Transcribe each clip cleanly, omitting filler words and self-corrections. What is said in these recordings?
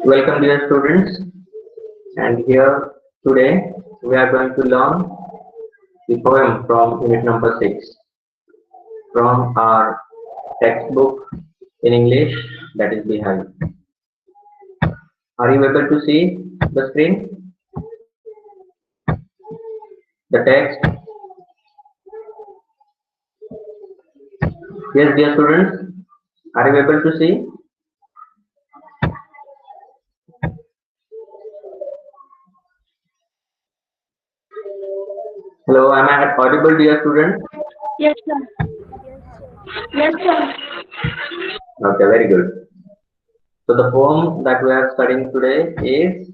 Welcome dear students, and here today we are going to learn the poem from unit number 6 from our textbook in English, that is behind. Are you able to see the screen? The text? Yes dear students, are you able to see? Hello, am I audible dear students? Yes, sir. Yes, sir. Okay, very good. So the poem that we are studying today is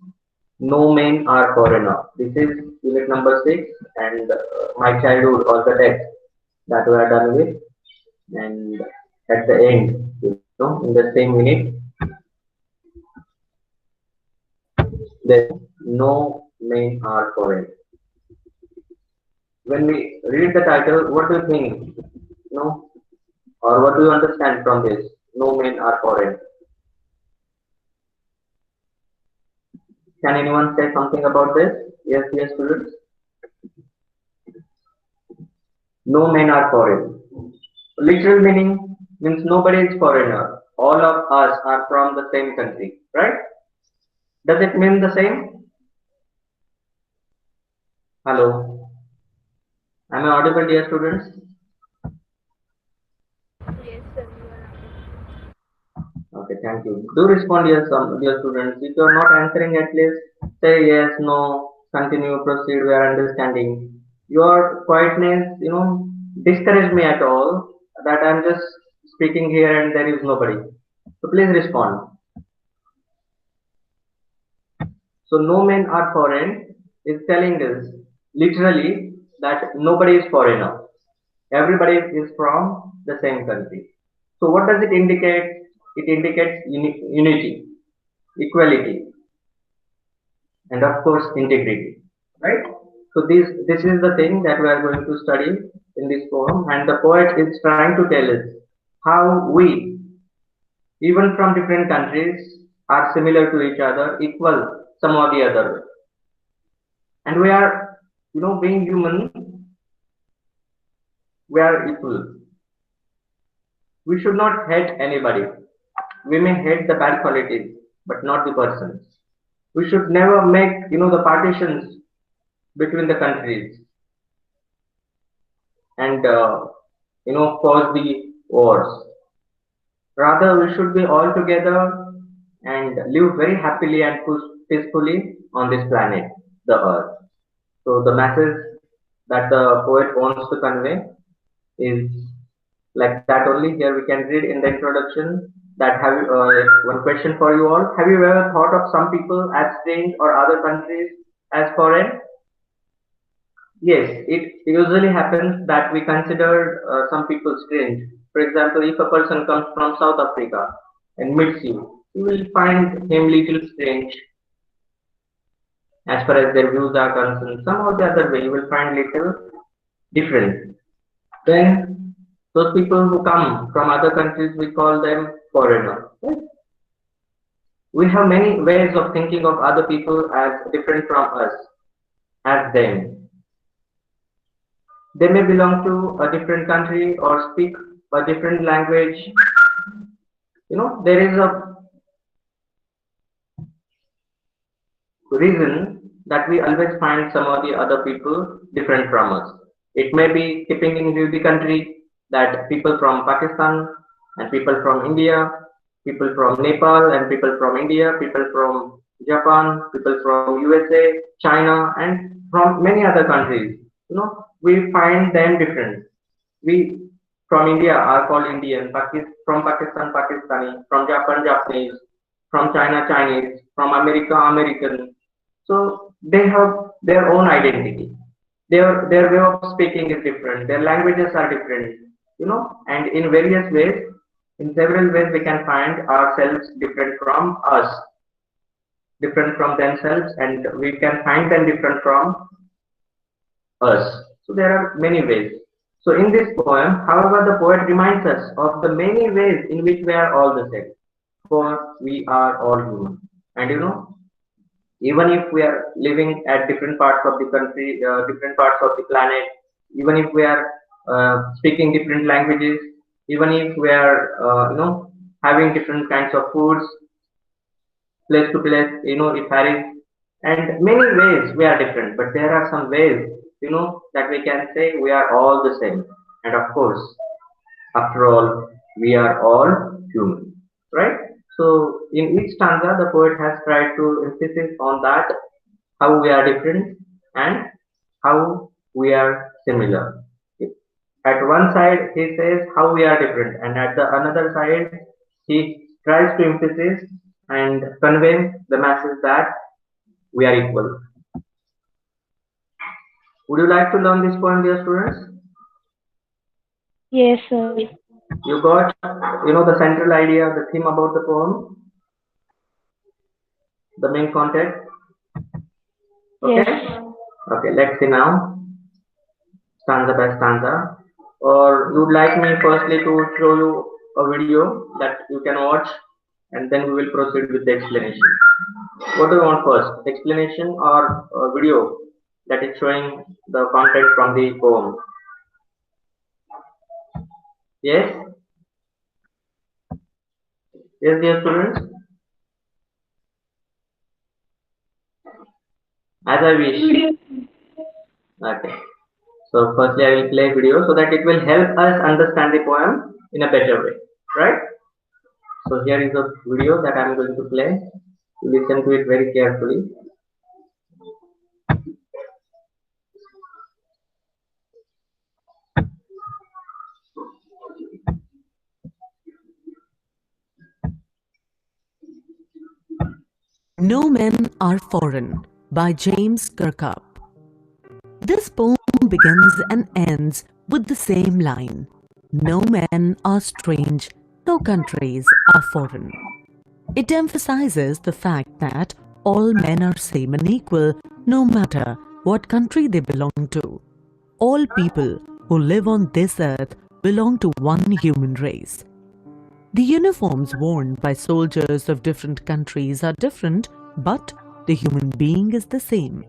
No Men Are Foreigner. This is unit number 6 and my childhood or the text that we are done with. And at the end, in the same minute, there no men are foreign. When we read the title, what do you think? No, or what do you understand from this? No men are foreign. Can anyone say something about this? Yes, yes, students. No men are foreign. Literal meaning means nobody is foreigner. All of us are from the same country, right? Does it mean the same? Hello. Am I audible, dear students? Yes, sir. You are Okay, thank you. Do respond, yes, dear students. If you are not answering, at least say yes, no, continue, proceed. We are understanding. Your quietness, discourage me at all. That I'm just speaking here and there is nobody. So please respond. So no men are foreign is telling us literally that nobody is foreigner. Everybody is from the same country. So what does it indicate? It indicates unity, equality, and of course integrity. Right? So this is the thing that we are going to study in this poem, and the poet is trying to tell us how we, even from different countries, are similar to each other, equal some or the other. And we are, being human, we are equal. We should not hate anybody. We may hate the bad qualities, but not the persons. We should never make, the partitions between the countries and, cause the wars. Rather, we should be all together and live very happily and peacefully on this planet, the Earth. So the message that the poet wants to convey is like that only. Here we can read in the introduction that one question for you all. Have you ever thought of some people as strange or other countries as foreign? Yes, it usually happens that we consider some people strange. For example, if a person comes from South Africa and meets you will find him little strange as far as their views are concerned. Somehow the other way, you will find little different. Then those people who come from other countries, we call them foreigner. Right? We have many ways of thinking of other people as different from us, as them. They may belong to a different country or speak a different language. There is a reason that we always find some of the other people different from us. It may be keeping in view the country that people from Pakistan and people from India, people from Nepal and people from India, people from Japan, people from USA, China, and from many other countries. We find them different. We from India are called Indian, from Pakistan, Pakistani, from Japan, Japanese, from China, Chinese, from America, American. So they have their own identity. Their way of speaking is different. Their languages are different. And in various ways, in several ways, we can find ourselves different from us, different from themselves, and we can find them different from us. So there are many ways. So in this poem, however, the poet reminds us of the many ways in which we are all the same, for we are all human. And even if we are living at different parts of the country, different parts of the planet, even if we are speaking different languages, even if we are, having different kinds of foods, place to place, it varies. And many ways we are different, but there are some ways, that we can say we are all the same. And of course, after all, we are all human, right? So in each stanza, the poet has tried to emphasize on that, how we are different and how we are similar. At one side, he says how we are different, and at the another side, he tries to emphasize and convey the message that we are equal. Would you like to learn this poem, dear students? Yes, sir. You got, the central idea, the theme about the poem, the main content. Okay. Yes. Okay. Let's see now, stanza by stanza. Or you would like me firstly to show you a video that you can watch, and then we will proceed with the explanation. What do you want first, explanation or a video that is showing the content from the poem? Yes. Yes, dear students. As I wish. Okay. So firstly, I will play video so that it will help us understand the poem in a better way, right? So here is a video that I am going to play. Listen to it very carefully. No Men Are Foreign by James Kirkup. This poem begins and ends with the same line. No men are strange, no countries are foreign. It emphasizes the fact that all men are same and equal, no matter what country they belong to. All people who live on this earth belong to one human race. The uniforms worn by soldiers of different countries are different, but the human being is the same.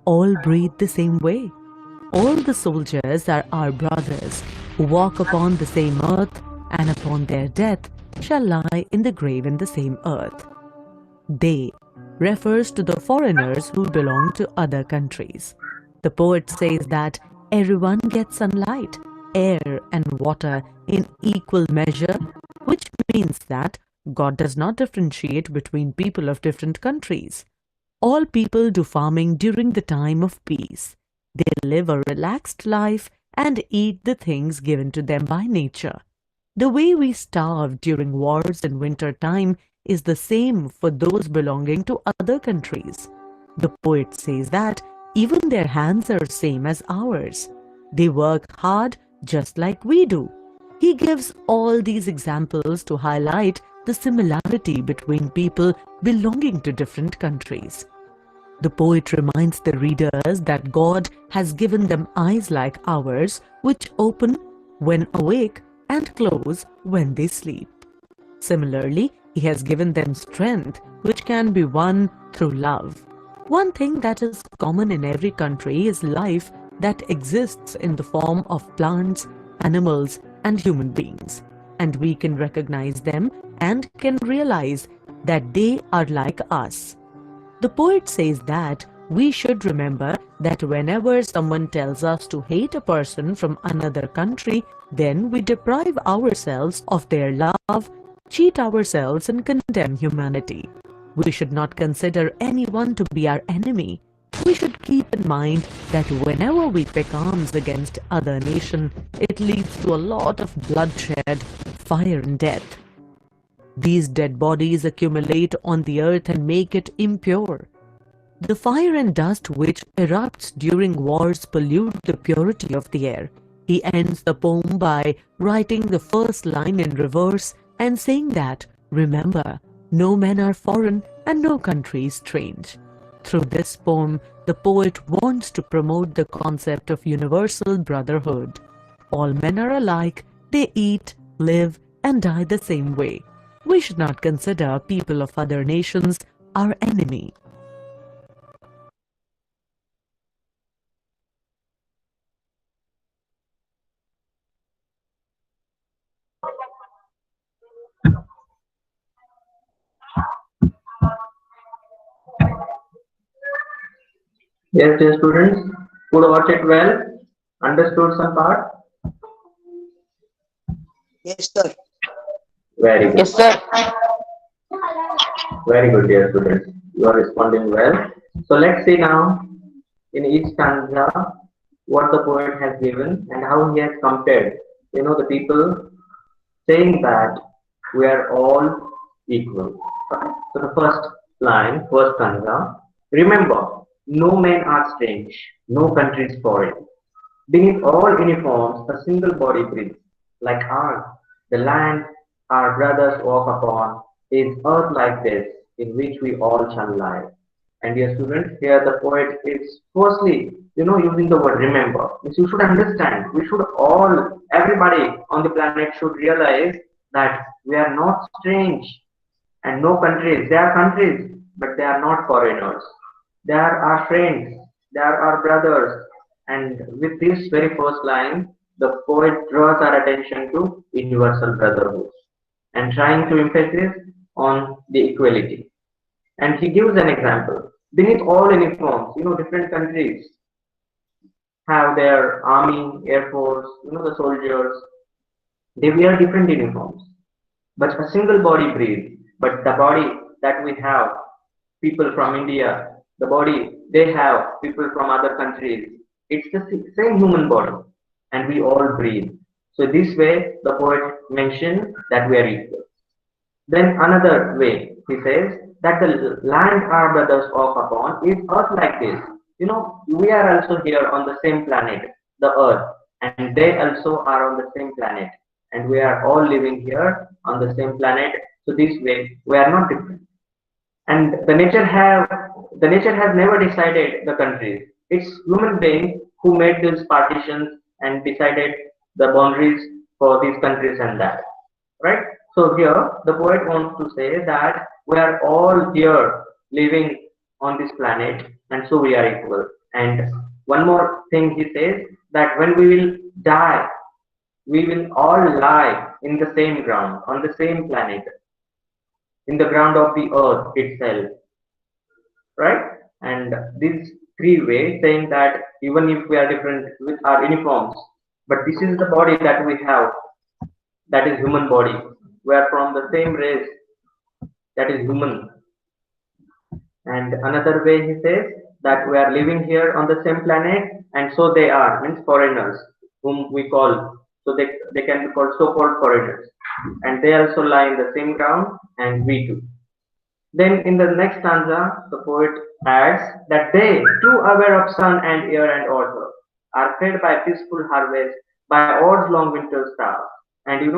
All breathe the same way. All the soldiers are our brothers, who walk upon the same earth, and upon their death shall lie in the grave in the same earth. They refers to the foreigners who belong to other countries. The poet says that everyone gets sunlight, air and water in equal measure, which means that God does not differentiate between people of different countries. All people do farming during the time of peace. They live a relaxed life and eat the things given to them by nature. The way we starve during wars in winter time is the same for those belonging to other countries. The poet says that even their hands are same as ours. They work hard just like we do. He gives all these examples to highlight the similarity between people belonging to different countries. The poet reminds the readers that God has given them eyes like ours, which open when awake and close when they sleep. Similarly, He has given them strength, which can be won through love. One thing that is common in every country is life that exists in the form of plants, animals, and human beings. And we can recognize them and can realize that they are like us. The poet says that we should remember that whenever someone tells us to hate a person from another country, then we deprive ourselves of their love, cheat ourselves, and condemn humanity. We should not consider anyone to be our enemy. We should keep in mind that whenever we pick arms against other nation, it leads to a lot of bloodshed, fire and death. These dead bodies accumulate on the earth and make it impure. The fire and dust which erupts during wars pollute the purity of the air. He ends the poem by writing the first line in reverse and saying that, remember, no men are foreign and no country is strange. Through this poem, the poet wants to promote the concept of universal brotherhood. All men are alike, they eat, live, and die the same way. We should not consider people of other nations our enemy. Yes, dear students, could watch it well, understood some part? Yes, sir. Very good. Yes, sir. Very good, dear students. You are responding well. So let's see now in each stanza what the poet has given and how he has compared. The people saying that we are all equal. So the first line, first stanza. Remember, no men are strange, no country is foreign. Beneath all uniforms, a single body breathes, like ours. The land our brothers walk upon is earth like this, in which we all shall lie. And dear students, here the poet is firstly, using the word remember. Means you should understand, we should all, everybody on the planet should realize that we are not strange and no countries. They are countries, but they are not foreigners. They are our friends, they are our brothers. And with this very first line, the poet draws our attention to universal brotherhood and trying to emphasize on the equality. And he gives an example. Beneath all uniforms, different countries have their army, air force, the soldiers. They wear different uniforms, but a single body breathes. But the body that we have, people from India, the body they have, people from other countries, it's the same human body, and we all breathe. So this way, the poet mentioned that we are equal. Then another way, he says that the land our brothers walk upon is earth like this. We are also here on the same planet, the earth, and they also are on the same planet. And we are all living here on the same planet. So this way, we are not different. And the nature has never decided the countries. It's human beings who made these partitions and decided the boundaries for these countries and that. Right? So here the poet wants to say that we are all here living on this planet and so we are equal. And one more thing he says that when we will die, we will all lie in the same ground, on the same planet, in the ground of the earth itself, right? And these three ways saying that even if we are different with our uniforms, but this is the body that we have, that is human body. We are from the same race, that is human. And another way he says that we are living here on the same planet, and so they are, means foreigners, whom we call, so they can be called so-called foreigners. And they also lie in the same ground, and we do. Then in the next stanza, the poet adds that they, too aware of sun and air and water, are fed by peaceful harvest, by Od's long winter stars. And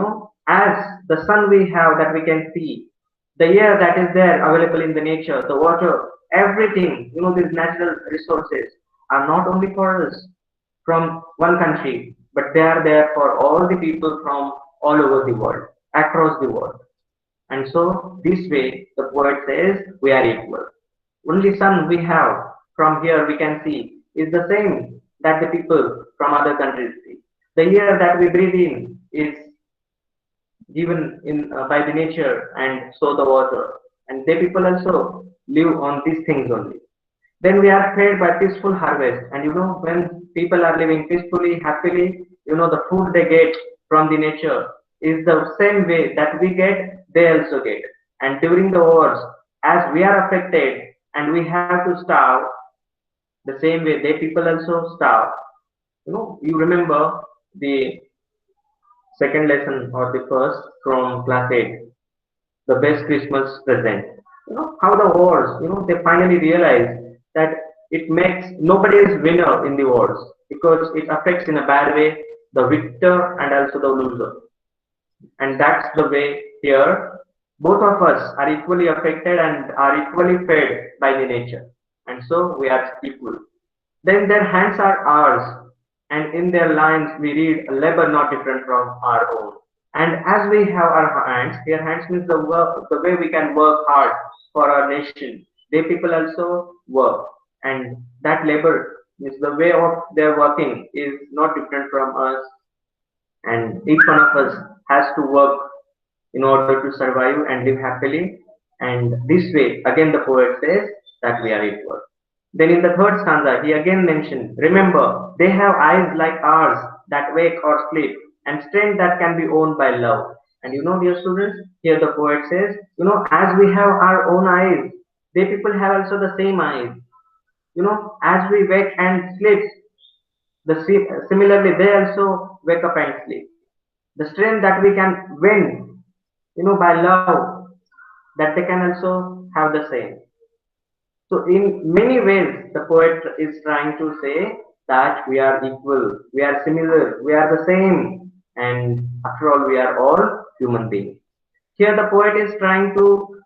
as the sun we have that we can see, the air that is there available in the nature, the water, everything, these natural resources are not only for us from one country, but they are there for all the people from all over the world, across the world. And so this way the poet says we are equal. Only sun we have from here we can see is the same that the people from other countries see. The air that we breathe in is given in by the nature, and so the water. And they people also live on these things only. Then we are fed by peaceful harvest. And when people are living peacefully, happily, the food they get from the nature is the same way that we get, they also get. And during the wars, as we are affected and we have to starve, the same way they people also starve. You remember the second lesson or the first from class 8, the best Christmas present. How the wars, they finally realize that it makes nobody is winner in the wars because it affects in a bad way the victor and also the loser. And that's the way here both of us are equally affected and are equally fed by the nature. And so we are equal. Then their hands are ours, and in their lines we read a labor not different from our own. And as we have our hands, here hands means the work, the way we can work hard for our nation, they people also work, and that labor is the way of their working is not different from us, and each one of us has to work in order to survive and live happily. And this way, again, the poet says that we are equal. Then in the third stanza, he again mentioned, remember, they have eyes like ours that wake or sleep, and strength that can be owned by love. And dear students, here the poet says, as we have our own eyes, they people have also the same eyes. As we wake and sleep, similarly, they also wake up and sleep. The strength that we can win, by love, that they can also have the same. So in many ways, the poet is trying to say that we are equal, we are similar, we are the same, and after all, we are all human beings. Here the poet is trying to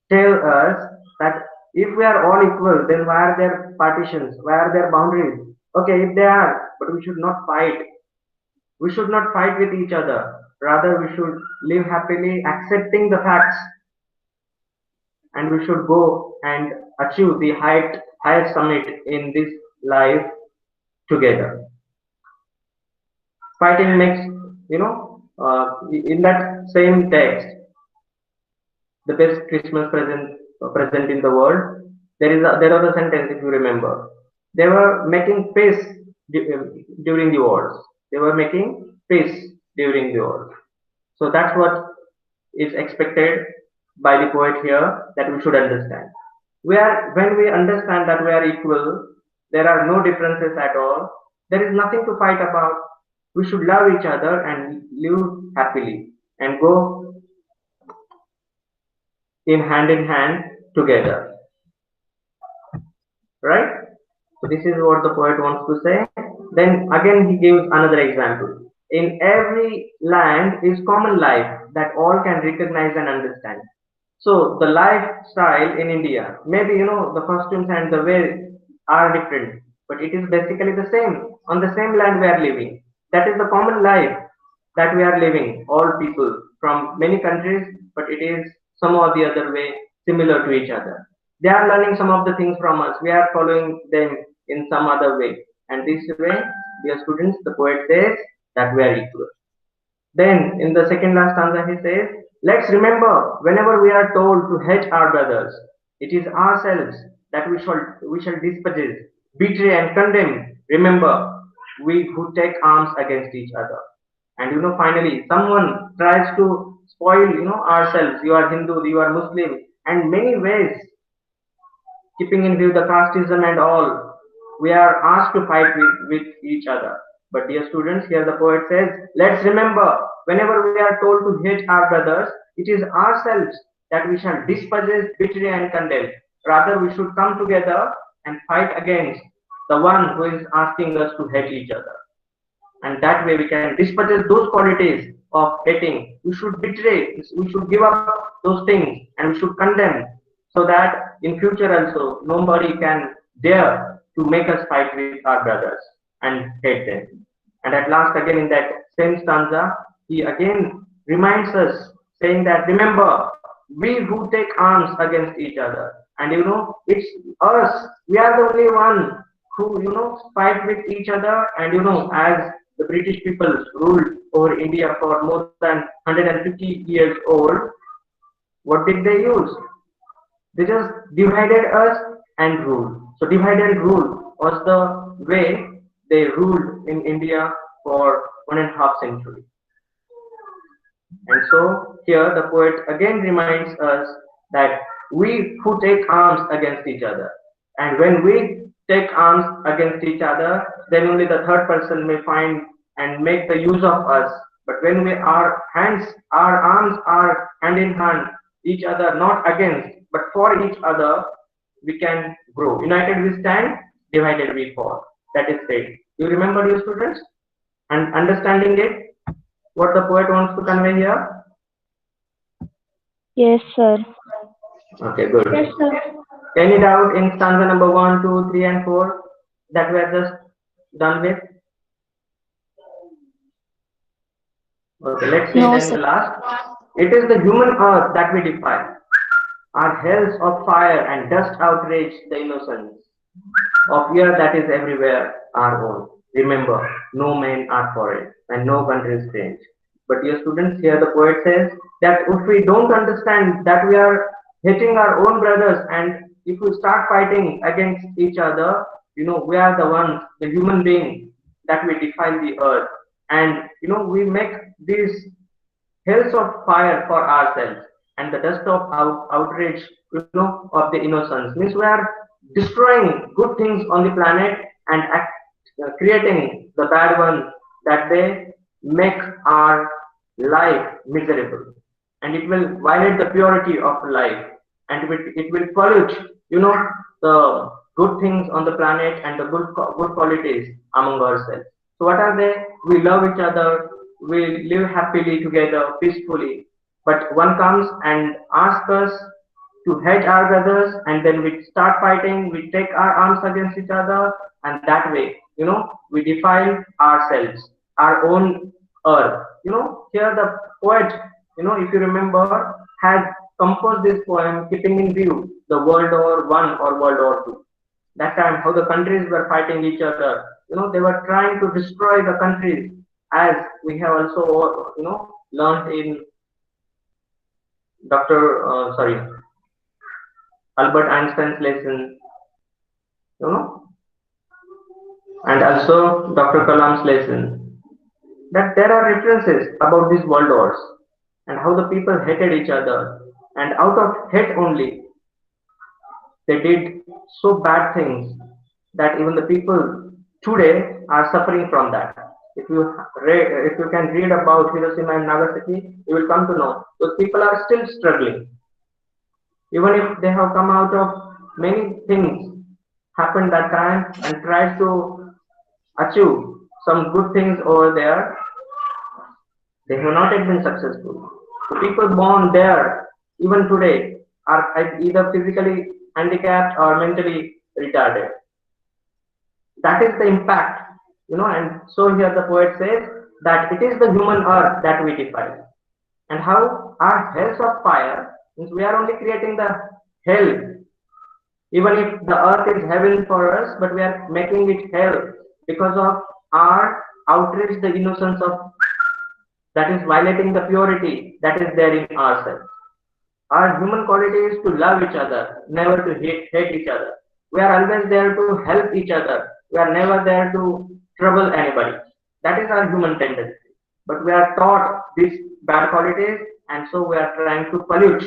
tell us that if we are all equal, then why are there partitions? Why are there boundaries? Okay, if they are, but we should not fight. We should not fight with each other. Rather, we should live happily, accepting the facts, and we should go and achieve the highest summit in this life together. Fighting makes, in that same text, the best Christmas present in the world. There was a sentence, if you remember. They were making peace during the wars. They were making peace during the wars. So that's what is expected by the poet here, that we should understand. When we understand that we are equal, there are no differences at all. There is nothing to fight about. We should love each other and live happily and go in hand together. Right? So this is what the poet wants to say. Then again he gives another example. In every land is common life that all can recognize and understand. So the lifestyle in India, maybe the costumes and the way are different, but it is basically the same. On the same land we are living. That is the common life that we are living, all people from many countries, but it is some or the other way similar to each other. They are learning some of the things from us. We are following them in some other way. And this way, dear students, the poet says that we are equal. Then in the second last stanza he says, let's remember, whenever we are told to hate our brothers, it is ourselves that we shall dispossess, betray and condemn. Remember, we who take arms against each other. And finally, someone tries to spoil, ourselves. You are Hindu, you are Muslim, and many ways, keeping in view the casteism and all, we are asked to fight with each other. But dear students, here the poet says, let's remember, whenever we are told to hate our brothers, it is ourselves that we shall dispossess, betray and condemn. Rather, we should come together and fight against the one who is asking us to hate each other. And that way we can dispossess those qualities of hating. We should betray, we should give up those things, and we should condemn, so that in future also nobody can dare to make us fight with our brothers and hate them. And at last, again in that same stanza, he again reminds us, saying that remember, we who take arms against each other, and it's us, we are the only one who fight with each other. And as the British people ruled over India for more than 150 years old, what did they use? They just divided us and ruled. So divide and rule was the way they ruled in India for 1.5 centuries. And so here the poet again reminds us that we who take arms against each other, and when we take arms against each other, then only the third person may find and make the use of us. But when our arms are hand in hand, each other, not against, but for each other, we can grow. United we stand, divided we fall. That is said. You remember, your students? And understanding it, what the poet wants to convey here? Yes, sir. Okay, good. Yes, sir. Any doubt in stanza number 1, 2, 3, and 4 that we are just done with? Okay, let's see No, then sir. the last. It is the human earth that we defy. Our hells of fire and dust outrage the innocence of year that is everywhere our own. Remember, no men are foreign and no country is strange. But dear students, here the poet says that if we don't understand that we are hating our own brothers, and if we start fighting against each other, we are the ones, the human beings, that we defile the earth. And we make these hells of fire for ourselves and the dust of outrage, of the innocence. Means we are destroying good things on the planet and creating the bad ones, that they make our life miserable, and it will violate the purity of life, and it will pollute, the good things on the planet and the good qualities among ourselves. So what are they? We love each other, we live happily together, peacefully. But one comes and asks us to hate our brothers, and then we start fighting, we take our arms against each other, and that way, we defile ourselves, our own earth. Here the poet, if you remember, has composed this poem keeping in view the World War I or World War II. That time, how the countries were fighting each other. They were trying to destroy the countries, as we have also, learned in Albert Einstein's lesson, you know, and also Dr. Kalam's lesson, that there are references about these world wars and how the people hated each other, and out of hate only they did so bad things that even the people today are suffering from that. If you can read about Hiroshima and Nagasaki, you will come to know those people are still struggling, even if they have come out of many things happened that time and tried to achieve some good things over there. They have not yet been successful. The people born there, even today, are either physically handicapped or mentally retarded. That is the impact, and so here the poet says that it is the human earth that we defile. And how our hells of fire means we are only creating the hell, even if the earth is heaven for us, but we are making it hell because of our outrage, the innocence of that is violating the purity that is there in ourselves. Our human quality is to love each other, never to hate each other. We are always there to help each other. We are never there to trouble anybody. That is our human tendency. But we are taught these bad qualities, and so we are trying to pollute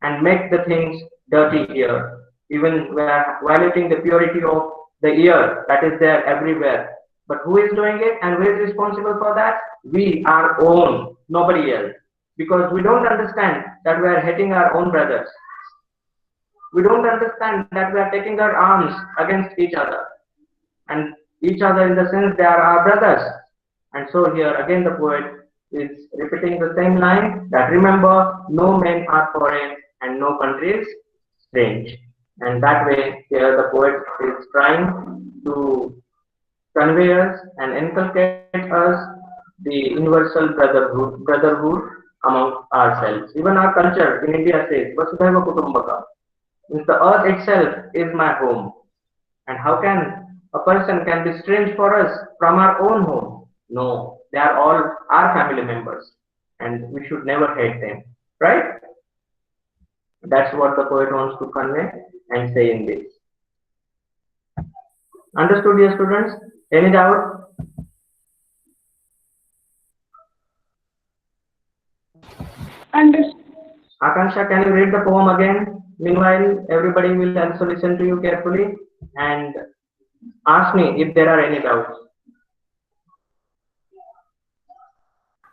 and make the things dirty here. Even we are violating the purity of the air that is there everywhere. But who is doing it and who is responsible for that? We, our own, nobody else. Because we don't understand that we are hating our own brothers. We don't understand that we are taking our arms against each other. And each other in the sense they are our brothers. And so here again the poet is repeating the same line, that remember, no men are foreign and no country is strange. And that way here the poet is trying to convey us and inculcate us the universal brotherhood among ourselves. Even our culture in India says, Vasudhaiva Kutumbaka, means the earth itself is my home. And how can a person can be strange for us from our own home? No, they are all our family members, and we should never hate them, right? That's what the poet wants to convey and say in this. Understood, dear students? Any doubt? Understood. Akansha, can you read the poem again? Meanwhile, everybody will also listen to you carefully and ask me if there are any doubts.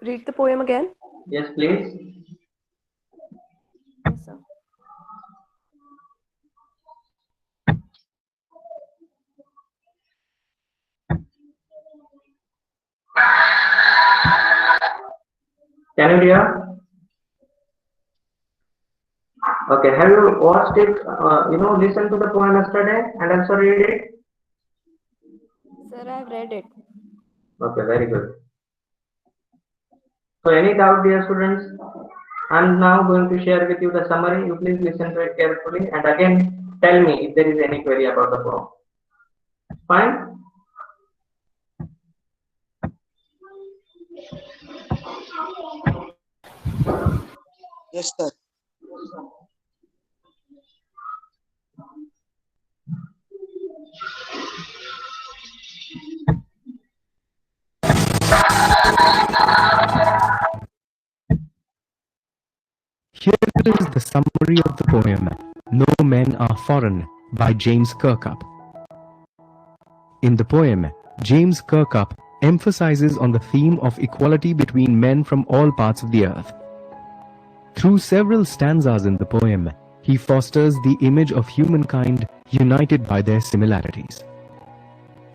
Read the poem again. Yes, please. Yes, sir. Can you hear? Okay, have you watched it, listened to the poem yesterday and also read it? Sir, I have read it. Okay, very good. So any doubt, dear students? I'm now going to share with you the summary. You please listen to it carefully and again tell me if there is any query about the poem. Fine? Yes, sir. Here is the summary of the poem No Men Are Foreign by James Kirkup. In the poem, James Kirkup emphasizes on the theme of equality between men from all parts of the earth. Through several stanzas in the poem, he fosters the image of humankind united by their similarities.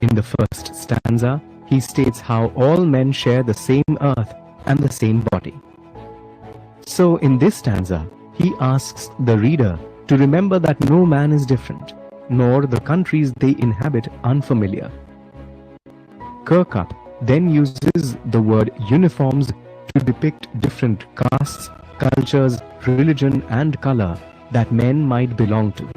In the first stanza, he states how all men share the same earth and the same body. So in this stanza, he asks the reader to remember that no man is different, nor the countries they inhabit unfamiliar. Kirkup then uses the word uniforms to depict different castes, cultures, religion and color that men might belong to.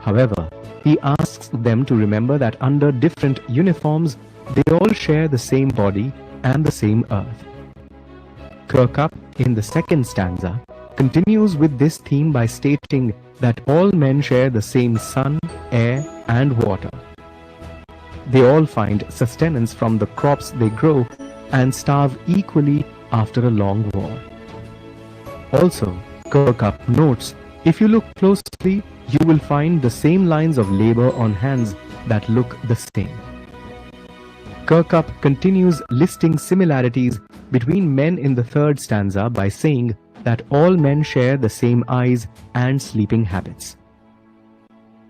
However, he asks them to remember that under different uniforms, they all share the same body and the same earth. Kirkup, in the second stanza, continues with this theme by stating that all men share the same sun, air, and water. They all find sustenance from the crops they grow and starve equally after a long war. Also, Kirkup notes, if you look closely, you will find the same lines of labor on hands that look the same. Kirkup continues listing similarities between men in the third stanza by saying that all men share the same eyes and sleeping habits.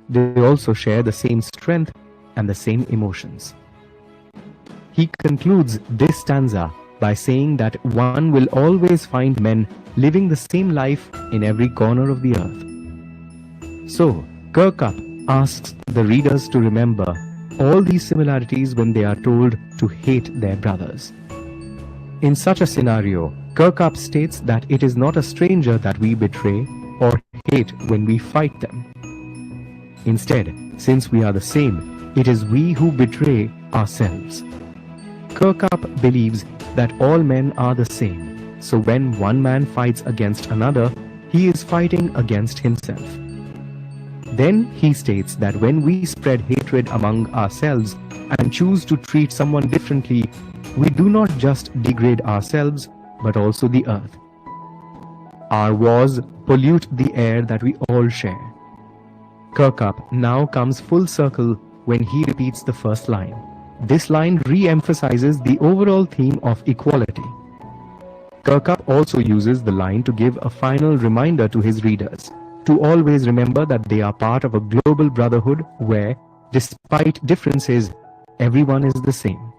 They also share the same strength and the same emotions. He concludes this stanza by saying that one will always find men living the same life in every corner of the earth. So, Kirkup asks the readers to remember all these similarities when they are told to hate their brothers. In such a scenario, Kirkup states that it is not a stranger that we betray or hate when we fight them. Instead, since we are the same, it is we who betray ourselves. Kirkup believes that all men are the same, so when one man fights against another, he is fighting against himself. Then he states that when we spread hatred among ourselves and choose to treat someone differently, we do not just degrade ourselves, but also the earth. Our wars pollute the air that we all share. Kirkup now comes full circle when he repeats the first line. This line re-emphasizes the overall theme of equality. Kirkup also uses the line to give a final reminder to his readers to always remember that they are part of a global brotherhood where, despite differences, everyone is the same.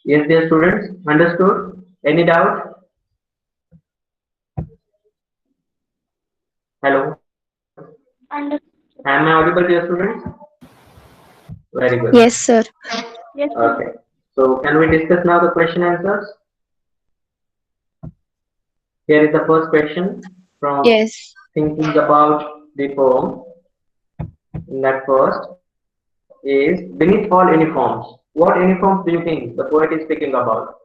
Yes, dear students, understood? Any doubt? Hello? Understood. Am I audible, dear students? Very good. Yes, sir. Yes, sir. Okay. So, can we discuss now the question answers? Here is the first question from Yes. thinking about the poem. In that first is beneath all uniforms. What uniforms do you think the poet is speaking about?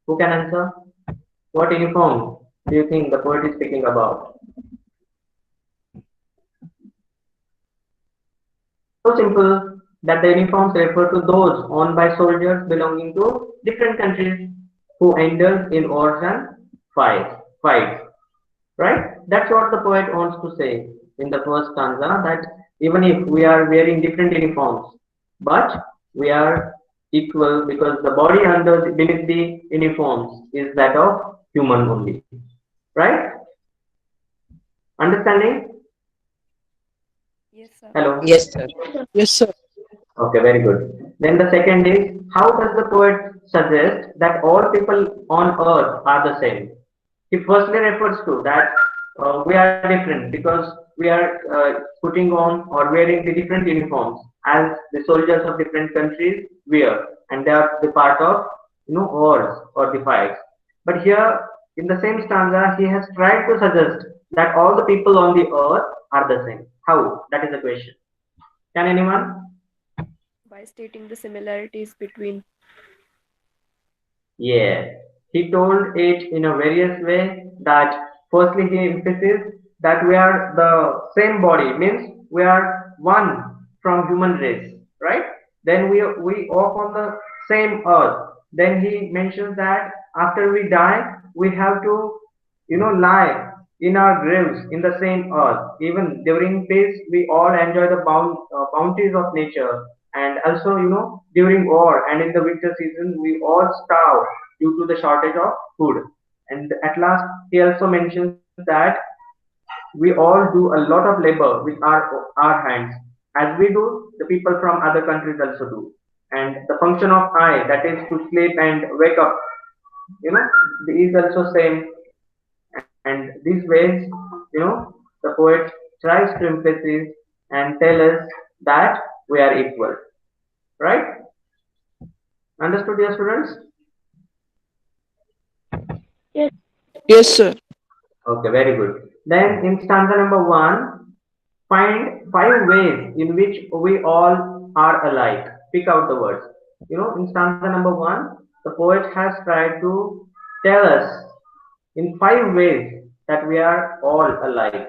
Who can answer? What uniform do you think the poet is speaking about? So simple that the uniforms refer to those owned by soldiers belonging to different countries who indulge in wars and fights. Right? That's what the poet wants to say in the first stanza, that even if we are wearing different uniforms, but we are equal because the body under beneath the uniforms is that of human only. Right? Understanding? Yes, sir. Hello? Yes, sir. Yes, sir. Okay, very good. Then the second is, how does the poet suggest that all people on earth are the same? He firstly refers to that we are different because we are putting on or wearing the different uniforms as the soldiers of different countries wear, and they are the part of wars or the fights. But here in the same stanza, he has tried to suggest that all the people on the earth are the same. How? That is the question. Can anyone? By stating the similarities between. Yeah, he told it in a various way that firstly he emphasized that we are the same body, means we are one from human race, right? Then we walk on the same earth. Then he mentions that after we die, we have to lie in our graves in the same earth. Even during peace, we all enjoy the bounties of nature, and also during war and in the winter season, we all starve due to the shortage of food. And at last, he also mentions that we all do a lot of labor with our hands, as we do. The people from other countries also do, and the function of eye, that is to sleep and wake up, you know, is also same. And these ways, the poet tries to emphasize and tell us that we are equal, right? Understood, dear students? Yes. Yes, sir. Okay, very good. Then in stanza number 1, find 5 ways in which we all are alike. Pick out the words. In stanza number 1, the poet has tried to tell us in 5 ways that we are all alike.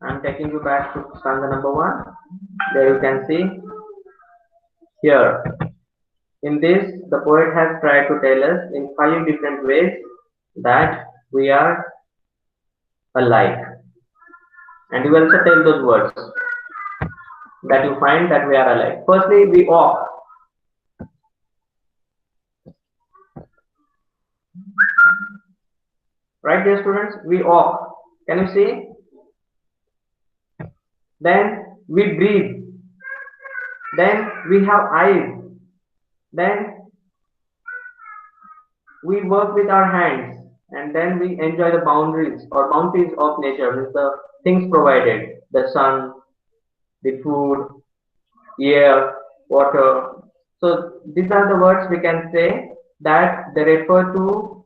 I'm taking you back to stanza number 1. There you can see here. In this, the poet has tried to tell us in 5 different ways that we are alike. And you also tell those words that you find that we are alike. Firstly, we walk. Right, dear students? We walk. Can you see? Then we breathe. Then we have eyes. Then we work with our hands. And then we enjoy the boundaries or bounties of nature, with the things provided, the sun, the food, air, water. So these are the words we can say that they refer to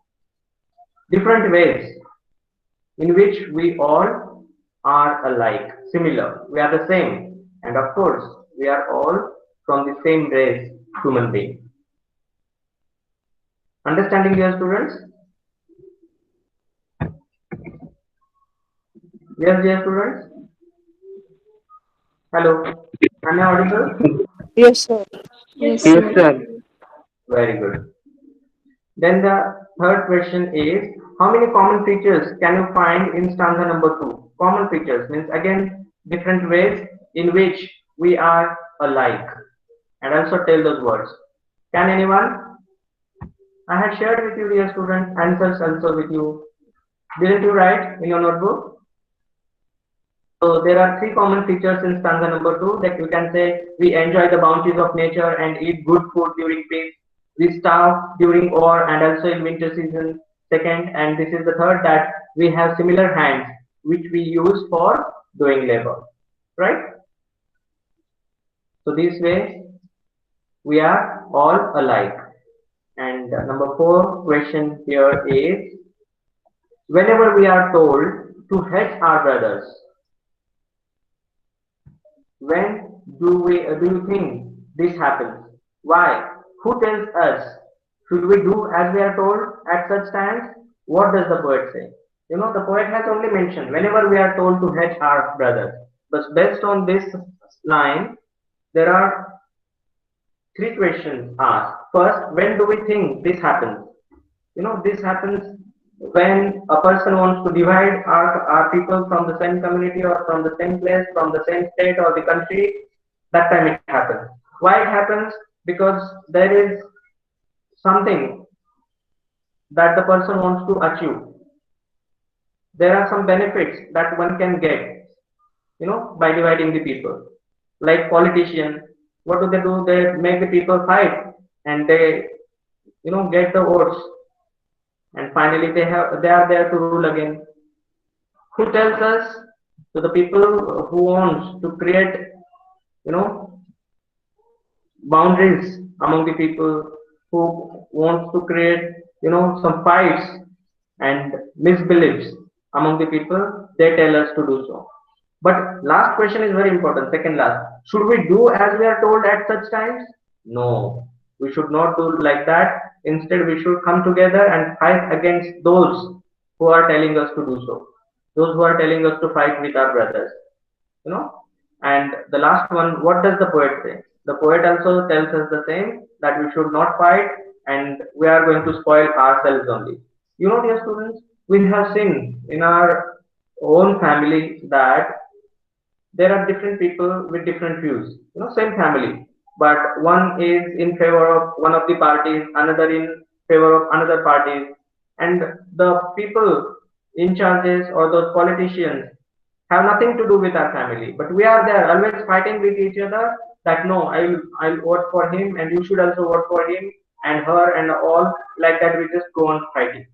different ways in which we all are alike, similar. We are the same. And of course, we are all from the same race, human being. Understanding, dear students? Yes, dear students? Hello. Am I audible? Yes, sir. Yes, sir. Very good. Then the third question is, how many common features can you find in stanza number 2? Common features means again different ways in which we are alike. And also tell those words. Can anyone? I had shared with you, dear students, answers also with you. Didn't you write in your notebook? So there are 3 common features in stanza number 2 that you can say: we enjoy the bounties of nature and eat good food during peace. We starve during war and also in winter season. Second, and this is the third, that we have similar hands which we use for doing labor. Right? So this way we are all alike. And number 4 question here is, whenever we are told to hate our brothers, when do you think this happens? Why? Who tells us? Should we do as we are told at such times? What does the poet say? The poet has only mentioned whenever we are told to hate our brothers. But based on this line, there are 3 questions asked. First, when do we think this happens? This happens when a person wants to divide our people from the same community or from the same place, from the same state or the country. That time it happens. Why it happens? Because there is something that the person wants to achieve. There are some benefits that one can get, by dividing the people. Like politicians, what do? They make the people fight and they, get the votes and finally they are there to rule again. Who tells us? To the people who wants to create, you know, boundaries among the people, who wants to create, some fights and misbeliefs among the people. They tell us to do so. But last question is very important, second last. Should we do as we are told at such times? No, we should not do like that. Instead, we should come together and fight against those who are telling us to do so. Those who are telling us to fight with our brothers. You know. And the last one, what does the poet say? The poet also tells us the same, that we should not fight and we are going to spoil ourselves only. Dear students, we have seen in our own family that there are different people with different views. Same family, but one is in favor of one of the parties, another in favor of another party, and the people in charges or those politicians have nothing to do with our family. But we are there always fighting with each other that no, I'll vote for him and you should also vote for him and her and all, like that we just go on fighting.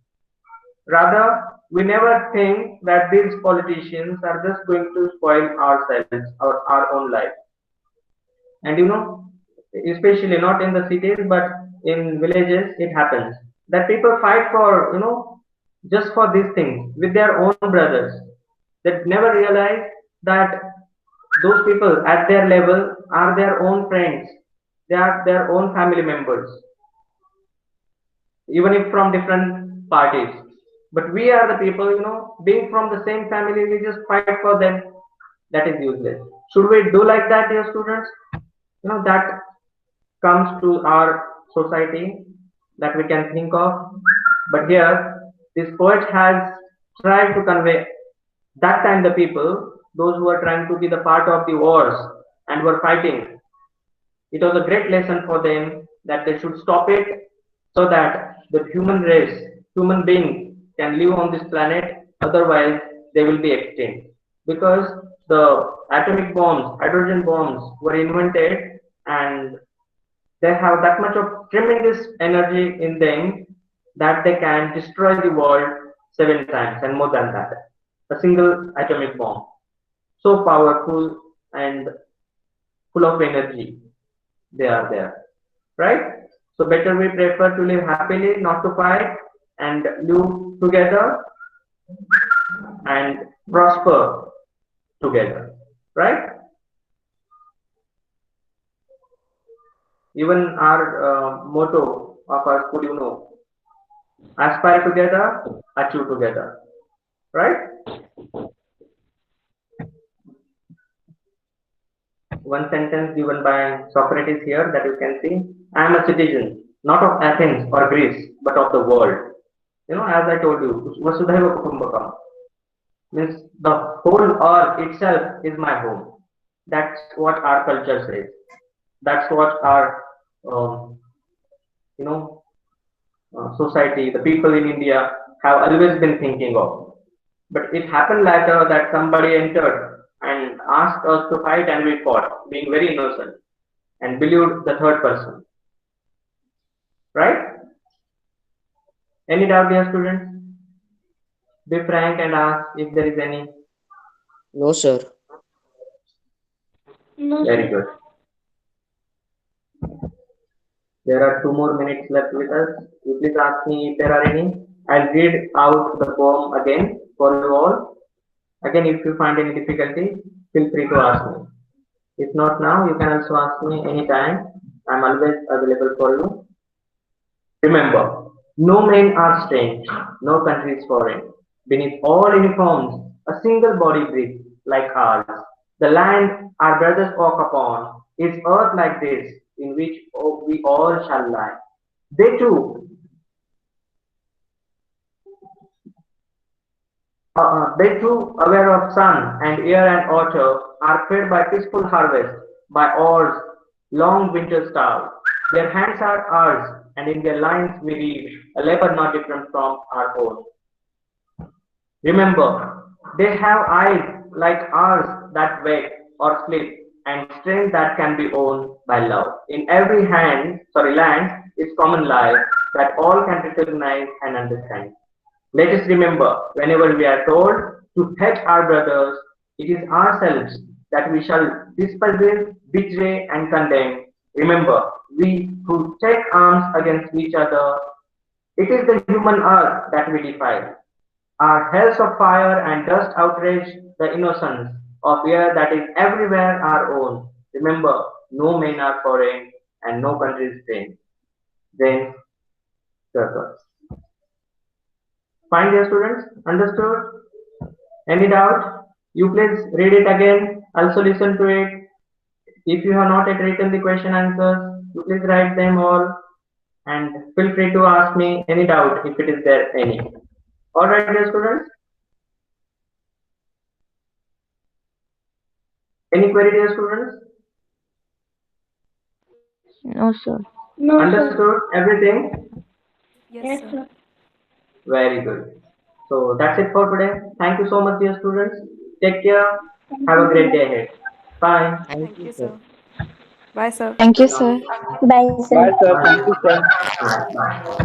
Rather, we never think that these politicians are just going to spoil ourselves or our own life. And especially not in the cities, but in villages, it happens that people fight for, just for these things with their own brothers. They never realize that those people at their level are their own friends. They are their own family members, even if from different parties. But we are the people, being from the same family, we just fight for them. That is useless. Should we do like that, dear students? That comes to our society that we can think of. But here, this poet has tried to convey that time the people, those who were trying to be the part of the wars and were fighting, it was a great lesson for them that they should stop it so that the human race, human beings, can live on this planet, otherwise they will be extinct. Because the atomic bombs, hydrogen bombs were invented and they have that much of tremendous energy in them that they can destroy the world 7 times and more than that. A single atomic bomb. So powerful and full of energy they are there. Right? So better we prefer to live happily, not to fight, and live together and prosper together. Right? Even our motto of our school, aspire together, achieve together. Right? One sentence given by Socrates here that you can see. I am a citizen, not of Athens or Greece, but of the world. As I told you, Vasudhaiva Kutumbakam. Means the whole earth itself is my home. That's what our culture says. That's what our, society, the people in India have always been thinking of. But it happened later that somebody entered and asked us to fight and we fought, being very innocent and believed the third person. Right? Any doubt, dear students? Be frank and ask if there is any. No, sir. No, Very sir. good. There are 2 more minutes left with us. You please ask me if there are any. I'll read out the poem again for you all. Again, if you find any difficulty, feel free to ask me. If not now, you can also ask me anytime. I'm always available for you. Remember, no men are strange, no country is foreign. Beneath all uniforms, a single body breathes like ours. The land our brothers walk upon is earth like this, in which we all shall lie. They too aware of sun and air and water, are fed by peaceful harvest, by ours, long winter starve. Their hands are ours, and in their lines we read a labor not different from our own. Remember, they have eyes like ours that wake or sleep, and strength that can be owned by love. In every land is common life that all can recognize and understand. Let us remember, whenever we are told to hate our brothers, it is ourselves that we shall despise, betray, and condemn. Remember, we who take arms against each other, it is the human earth that we defile. Our hells of fire and dust outrage the innocence of air that is everywhere our own. Remember, no men are foreign and no country is strange. James Kirkwood. Fine, dear students? Understood? Any doubt? You please read it again. Also listen to it. If you have not yet written the question answers, you please write them all and feel free to ask me any doubt if it is there any. Alright, dear students? Any query, dear students? No, sir. No, sir. Understood everything? Yes, Yes, sir. sir. Very good. So that's it for today. Thank you so much, dear students. Take care. Have a great day ahead. Bye. Thank you, sir. Bye, sir. Thank you, sir. Bye, sir. Bye. Bye. Bye.